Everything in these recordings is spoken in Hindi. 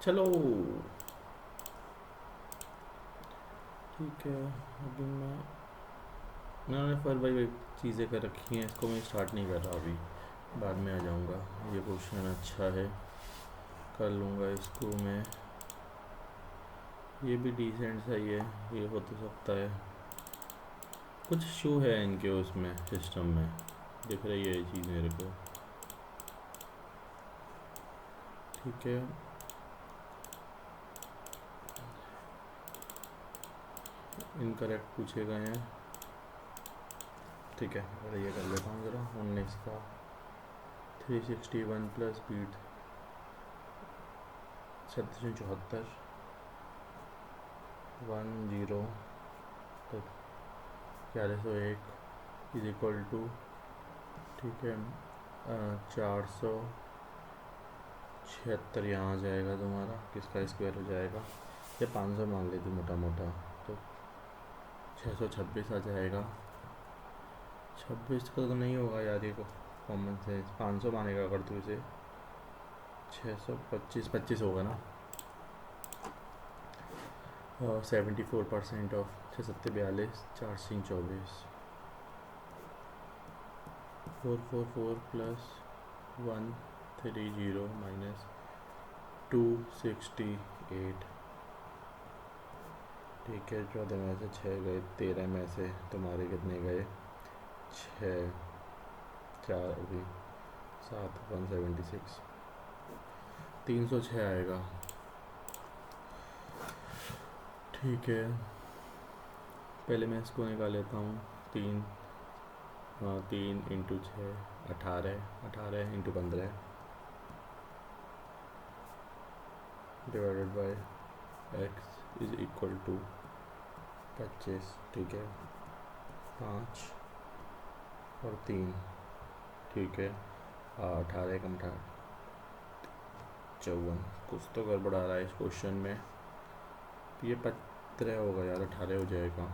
चलो ठीक है। अभी मैंने फिर वही चीज़ें कर रखी हैं, इसको मैं स्टार्ट नहीं कर रहा अभी, बाद में आ जाऊँगा। ये क्वेश्चन अच्छा है, कर लूँगा इसको मैं। ये भी डिसेंट सही है, ये हो तो सकता है। कुछ इशू है इनके उसमें सिस्टम में, दिख रही है ये चीज़ मेरे को। ठीक है, इनकरेक्ट पूछे गए हैं। ठीक है, अरे ये कर लेता हूँ ज़रा। 19 का 361 प्लस बीट 3774 10 तो 1101 इज इक्वल टू, ठीक है, 476 यहाँ आ जाएगा तुम्हारा। किसका स्क्वायर हो जाएगा? ये 500 मान लेती मोटा मोटा, तो 626 आ जाएगा। 26 का तो नहीं होगा यार, ये को कॉमन सेंस 500 मानेगा अगर तू इसे। 625 होगा ना। 74% ऑफ 642 424 444 प्लस 130 माइनस 268। ठीक है, 14 में से 6 गए, 13 में से तुम्हारे कितने गए? 6 4 अभी 7 176 306 आएगा। ठीक है, पहले मैं इसको निकाल लेता हूँ। 3 3 into 6 18, 18 into 15 divided by x is equal to 25। ठीक है, 5 और 3, ठीक है, 18 कम 54। कुछ तो गड़बड़ आ रहा है इस क्वेश्चन में। ये 15 होगा यार, 18 हो जाएगा।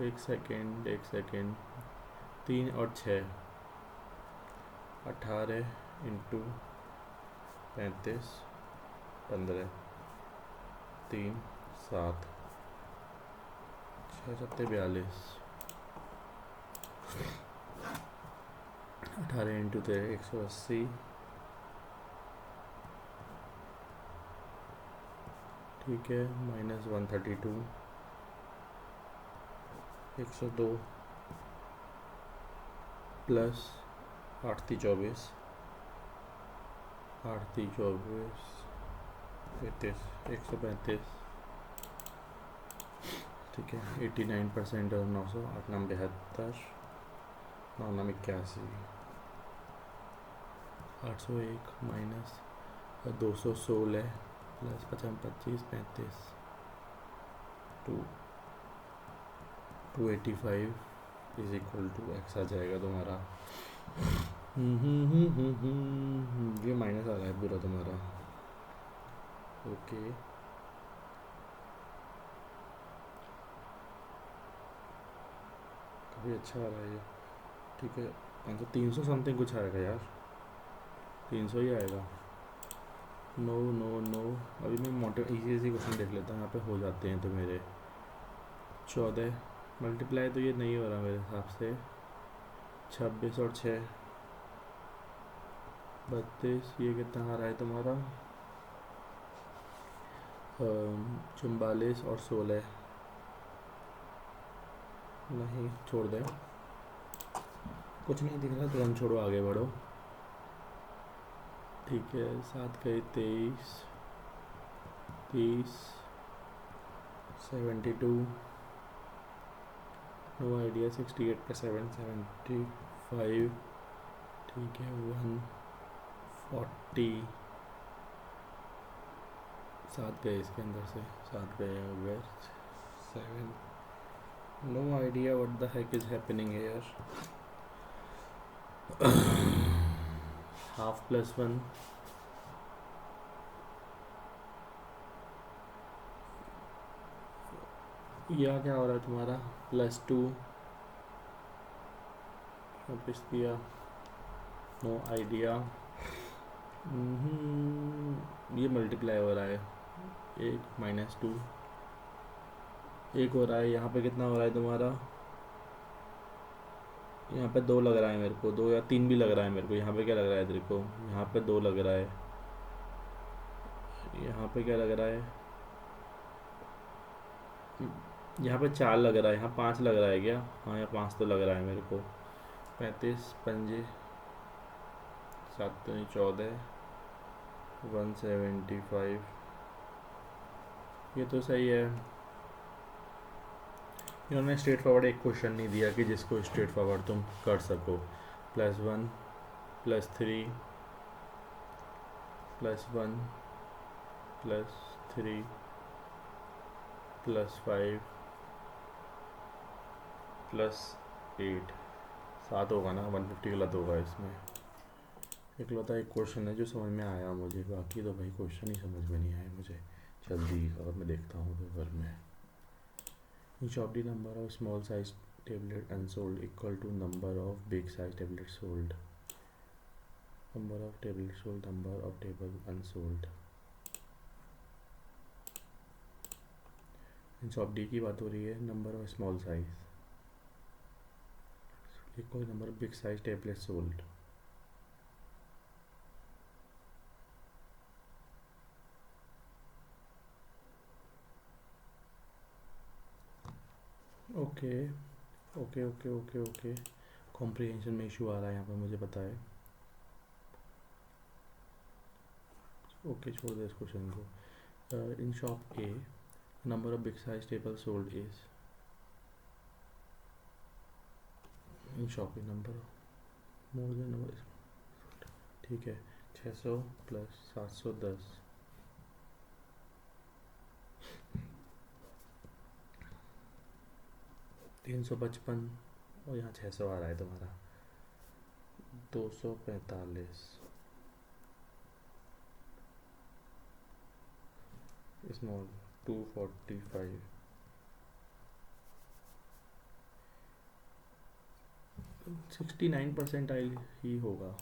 एक सेकेंड 3 और 6 18 इंटू 35 15 3 7 6 7 42 18 इंटू 180। ठीक है, माइनस 132 102 प्लस 8 3 24 8 3 24 35 135। ठीक है, 89% और 900 8 नाम 72 9 नाम 81 801 minus 216 plus 25 35 285 is equal to X आ जाएगा तुम्हारा। ये माइनस आ रहा है पूरा तुम्हारा। ओके, काफ़ी अच्छा आ रहा है ये। ठीक है, 300 समथिंग कुछ आएगा यार, 300 ही आएगा। नो नो नो, अभी मैं मोटे इजी क्वेश्चन देख लेता हूँ, यहाँ पे हो जाते हैं तो मेरे। 14 मल्टीप्लाई तो ये नहीं हो रहा मेरे हिसाब से। 26 और 6 32, ये कितना आ रहा है तुम्हारा? 44 और 16 नहीं, छोड़ दे, कुछ नहीं दिख रहा, तुरंत छोड़ो, आगे बढ़ो। ठीक है, 7 गए 23 30 72 नो आइडिया 68 का 7 75। ठीक है, 140 7 गए इसके अंदर से, 7 गए हो गए 7। No idea what the heck is happening here. Half plus 1 या क्या हो रहा है तुम्हारा? +2 वापस किया, नो आइडिया। ये मल्टीप्लाई हो रहा है, 1 - 2, एक हो रहा है। यहाँ पे कितना हो रहा है तुम्हारा, यहाँ पे 2 लग रहा है मेरे को, 2 या 3 भी लग रहा है मेरे को। यहाँ पे क्या लग रहा है तेरे को, यहाँ पे 2 लग रहा है, यहाँ पे क्या लग रहा है, यहाँ पे 4 लग रहा है, यहाँ 5 लग रहा है क्या, हाँ यहाँ 5 तो लग रहा है मेरे को। 35 × 5 = 14, 175, ये तो सही है। इन्होंने स्ट्रेट फॉरवर्ड एक क्वेश्चन नहीं दिया कि जिसको स्ट्रेट फॉरवर्ड तुम कर सको। +1 +3 +1 +3 +5 +8, 7 होगा ना, 150 गलत होगा इसमें। इकलौता एक क्वेश्चन है जो समझ में आया मुझे, बाकी तो भाई क्वेश्चन ही समझ में नहीं आए मुझे। जल्दी अगर मैं देखता हूँ पेपर में, each of the number of small size tablet unsold equal to number of big size tablets sold, number of tablets sold, number of table unsold। each of D की बात हो रही है, number of small size equal number of big size tablets sold। Okay okay okay okay okay, comprehension में इशू आ रहा है यहाँ पर, मुझे पता है। ओके छोड़ दे इस क्वेश्चन को। In shop A number of big size table sold is, in shop A number more than number, ठीक है, 600 + 710, 355, और यहाँ 600 आ रहा है तुम्हारा, 245, स्मॉल 245, 69% आई ही होगा।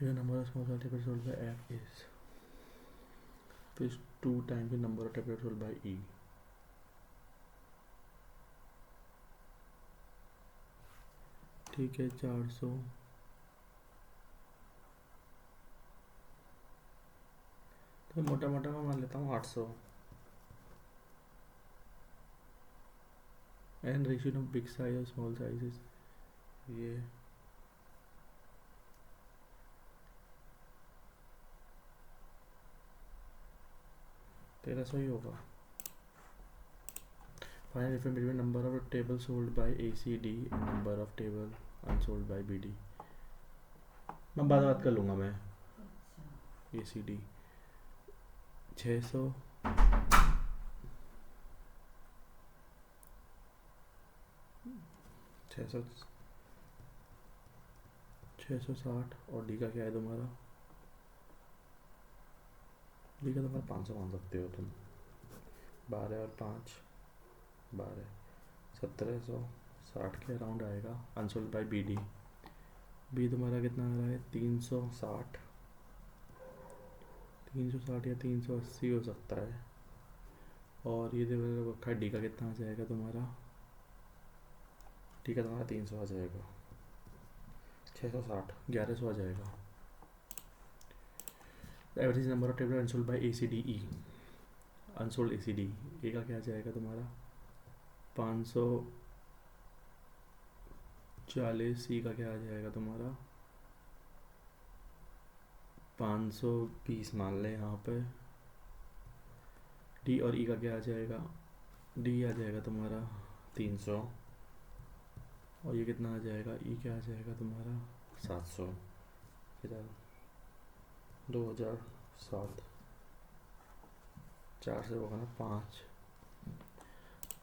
Number of small table sold bye F is, फिर 2 time the number of tablet sold by E। ठीक है 400, तो मोटा मोटा मैं मान लेता हूँ 800। And ratio of big size और स्मॉल साइजेस, ये 1300 ही होगा। Find difference between number of table sold by ACD and number of table unsold by BD। मैं बात कर लूँगा मैं। ACD 600, 660, और डी का क्या है तुम्हारा, डी का तुम्हारा 500 मान सकते हो तुम, 12 और 5 12, 1760 के अराउंड आएगा। अनसोल्ड बाय BD, बी तुम्हारा कितना आ रहा है, 360, 360 या 380 हो सकता है। और ये देखो रखा है, डी का कितना आ जाएगा तुम्हारा, डी का तुम्हारा 300 आ जाएगा, 660, 1100 आ जाएगा। Average number of table unsold by ACD E, unsold ACD E का क्या जाएगा तुम्हारा, 540, सी का क्या आ जाएगा तुम्हारा, 520 मान लें यहाँ पे। डी और ई का क्या आ जाएगा, डी आ जाएगा तुम्हारा 300, और ये कितना आ जाएगा, ई क्या आ जाएगा तुम्हारा 700, 2007, 4 से होगा ना 5।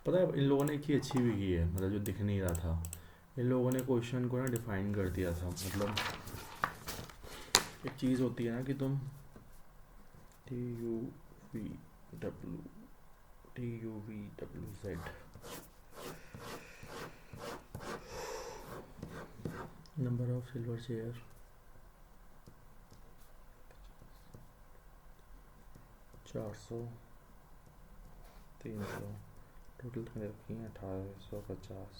पता है इन लोगों ने एक चीज़ अच्छी भी की है, मतलब जो दिख नहीं रहा था, इन लोगों ने क्वेश्चन को ना डिफाइन कर दिया था। मतलब एक चीज़ होती है ना कि तुम TUVWZ number of silver chair, 400, 300, total मैंने रखी हैं 1850।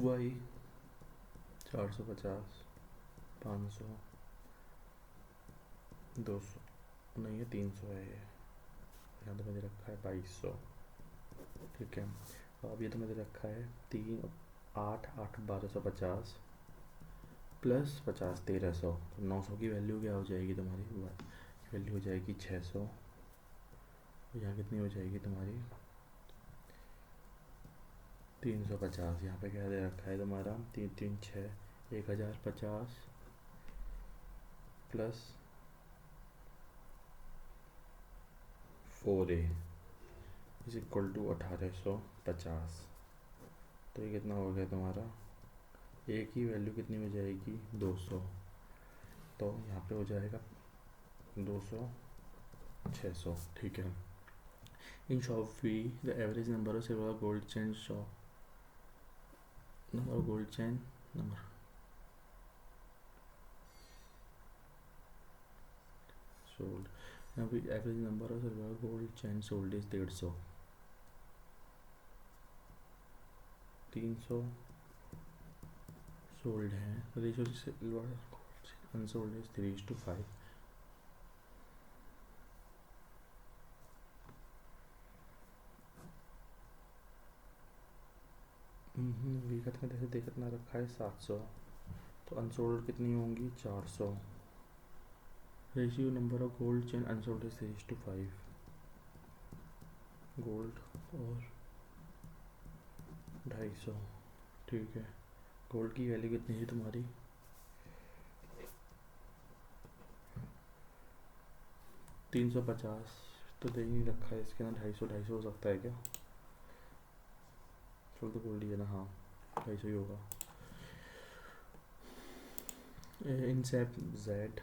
वाई 450, 500, 200, नहीं है 300 है ये, यहाँ तो मैंने रखा है 2200। ठीक है, अब ये तो मैंने रखा है 3, 8, 8, 1250 प्लस 50, 1300, तो 900 की वैल्यू क्या हो जाएगी तुम्हारी? वैल्यू हो जाएगी 600। यहाँ कितनी हो जाएगी तुम्हारी? 350। यहाँ पे क्या दे रखा है तुम्हारा? 3, 3, 6, 1050 plus 4A is equal to 1850। तो ये कितना हो गया तुम्हारा? ए की वैल्यू कितनी हो जाएगी? 200। तो यहाँ पे हो जाएगा 200, 600। ठीक है। In shop fee the average number of silver gold chain shop number gold chain number sold, यहाँ पे average number of silver gold chain sold is 150। 300 sold है, रेशियो सिल्वर अनसोल्ड इज 3:5। विगत में देख कितना रखा है? 700। तो अनसोल्ड कितनी होंगी? 400। Ratio number of gold chain unsold is 3:5। Gold और 250। ठीक है, गोल्ड की वैल्यू कितनी है तुम्हारी? 350। तो दे ही नहीं रखा है, इसके ना 250, 250 हो सकता है क्या? चलो तो गोल्ड ही है ना, हाँ 250 ही होगा। In set Z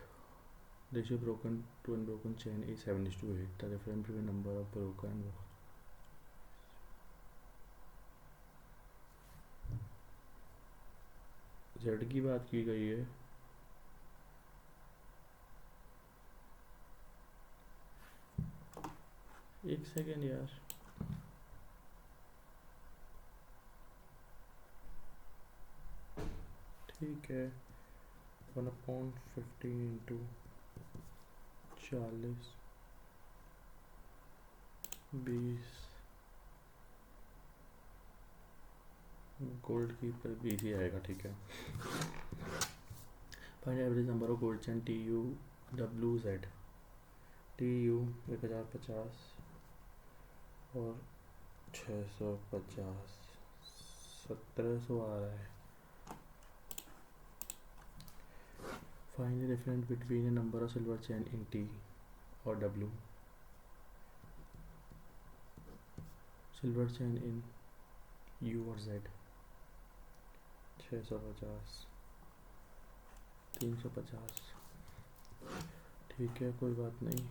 ratio broken to unbroken chain is 7:8। The difference between number of broken Z की बात की गई है। एक सेकेंड यार, ठीक है। 1/50 इंटू 40, 20 गोल्ड की पर 20 ही आएगा। ठीक है। Find average number of gold chain TUWZ। TU 1050 और 650, 1700 आ रहा है। Find the difference between a number of silver chain in T और W। Silver chain in U और Z। 650, 350। ठीक है, कोई बात नहीं,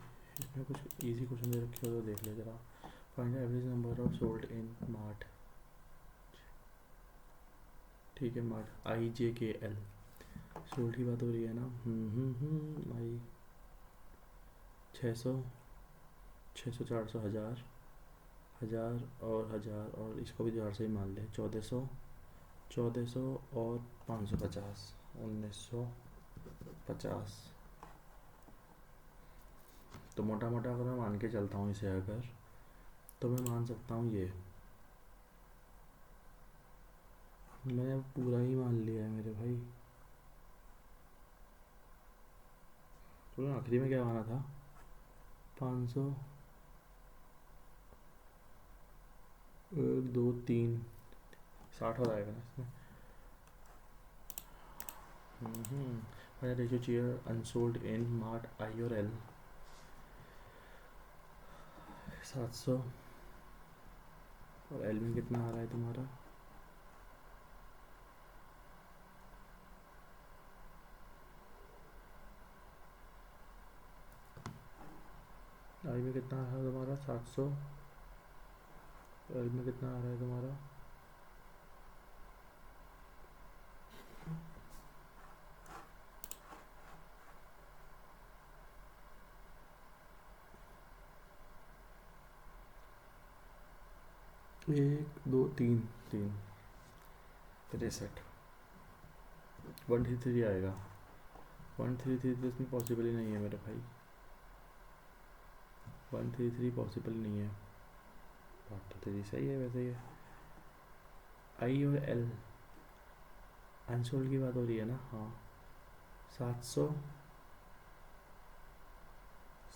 इसमें कुछ इजी क्वेश्चन दे रखे हो तो देख ले जरा। Find average number of sold in mart. ठीक है, मार्ट IJKL सोल्ड की बात हो रही है ना। आई 600, 600, 400, 1000, 1000 और 1000 और इसको भी 1000 से ही मान लें। 1400, 1400 और 550, 1950। तो मोटा मोटा अगर मैं मान के चलता हूँ इसे, अगर तो मैं मान सकता हूँ ये, मैंने पूरा ही मान लिया है मेरे भाई। तो आखिरी में क्या माना था? 500, 1, 2, 3, 60 हो जाएगा ना इसमें। Ratio chair unsold in mart I और L 700। और L में कितना आ रहा है तुम्हारा? आई में कितना आ रहा है तुम्हारा? 700। एल में कितना आ रहा है तुम्हारा? एक दो तीन तीन 63 133 आएगा। 133 तो इसमें पॉसिबल ही नहीं है मेरे भाई, 133 पॉसिबल नहीं है। बात तो तेरी सही है वैसे। ये आई और एल अनसोल्ड की बात हो रही है ना। हाँ 700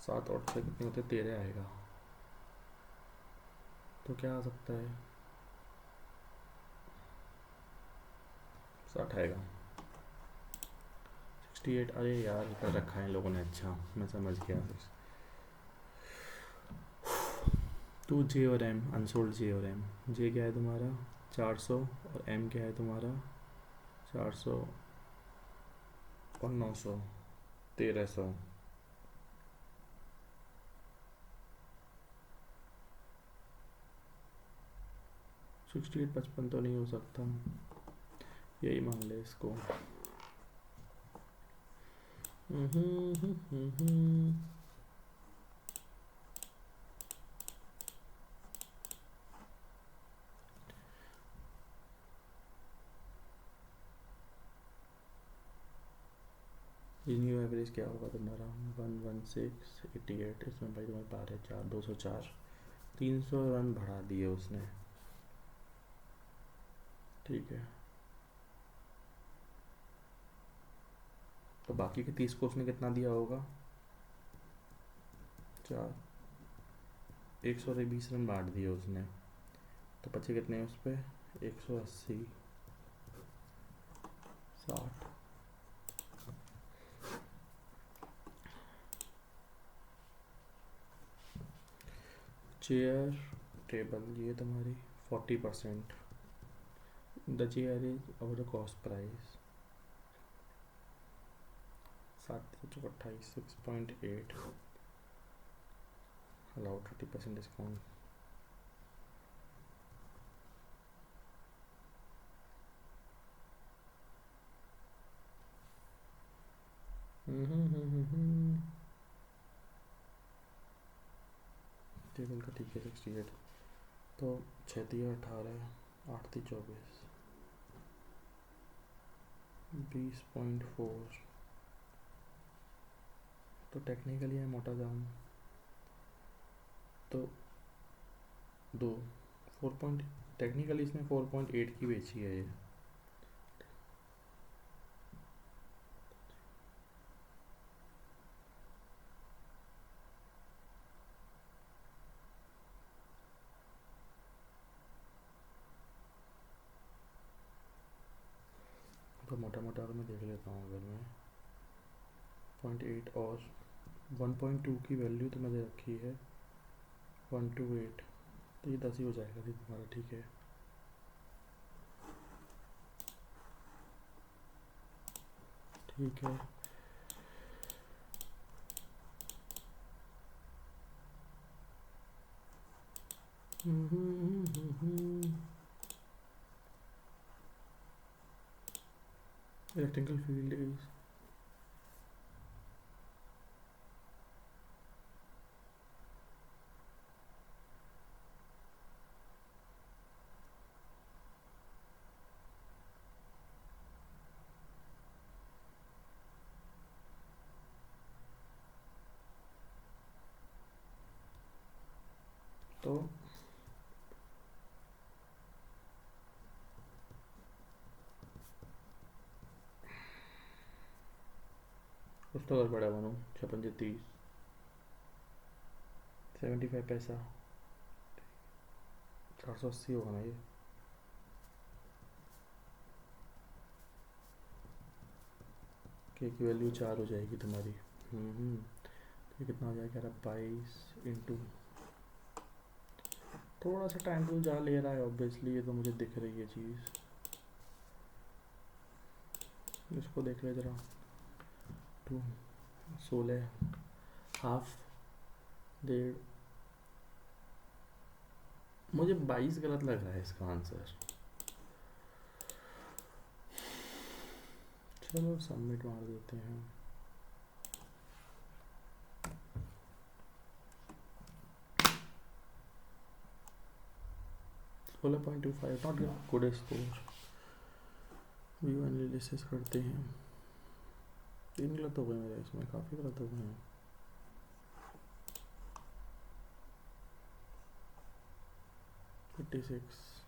7 और से कितने होते 13 आएगा। तो क्या आ सकता है 60 आएगा 68। अरे यार कर रखा है इन लोगों ने। अच्छा मैं समझ गया फिर। टू जे और एम अनसोल्ड जे और एम। जे क्या है तुम्हारा 400 और एम क्या है तुम्हारा 400 और 900 1300। 68 55 तो नहीं हो सकता, यही मान ले इसको। ये न्यू एवरेज क्या होगा तुम्हारा 11688। इसमें भाई तुम्हारे पार है 4 204। 300 रन बढ़ा दिए उसने। ठीक है तो बाकी के 30 को उसने कितना दिया होगा 4 120 रन बांट दिए उसने। तो बचे कितने उस पर 180 60। चेयर टेबल ये तुम्हारी 40%। द चेयर इज और the cost price 728 6.8 allow 30% discount. Table का ठीक है 68। तो 6 18 8 24 20.4। तो टेक्निकली है मोटा दाम तो दो 4 पॉइंट टेक्निकली इसने 4.8 की बेची है ये। तो मोटा मोटा अगर मैं देख लेता हूँ, अगर मैं 0.8 और 1.2 की वैल्यू तो मैंने रखी है 128। तो ये 10 ही हो जाएगा फिर तुम्हारा। ठीक है ठीक है। इलेक्ट्रिकल फील्ड इज तो कुछ तो अगर बड़ा बनूँ 56 30 75 पैसा 480 होगा ना ये। के की वैल्यू 4 हो जाएगी तुम्हारी। तो कितना हो जाएगा 22 इंटू। थोड़ा सा टाइम तो जा ले रहा है ऑब्वियसली, ये तो मुझे दिख रही है चीज़। इसको देख ले जरा 2 16 हाफ 1.5। मुझे 22 गलत लग रहा है इसका आंसर। चलो सबमिट मार देते हैं। 16.25 not good score. View analysis करते हैं। 3 गलत हो गए मेरे इसमें, काफ़ी गलत हो गए हैं। $56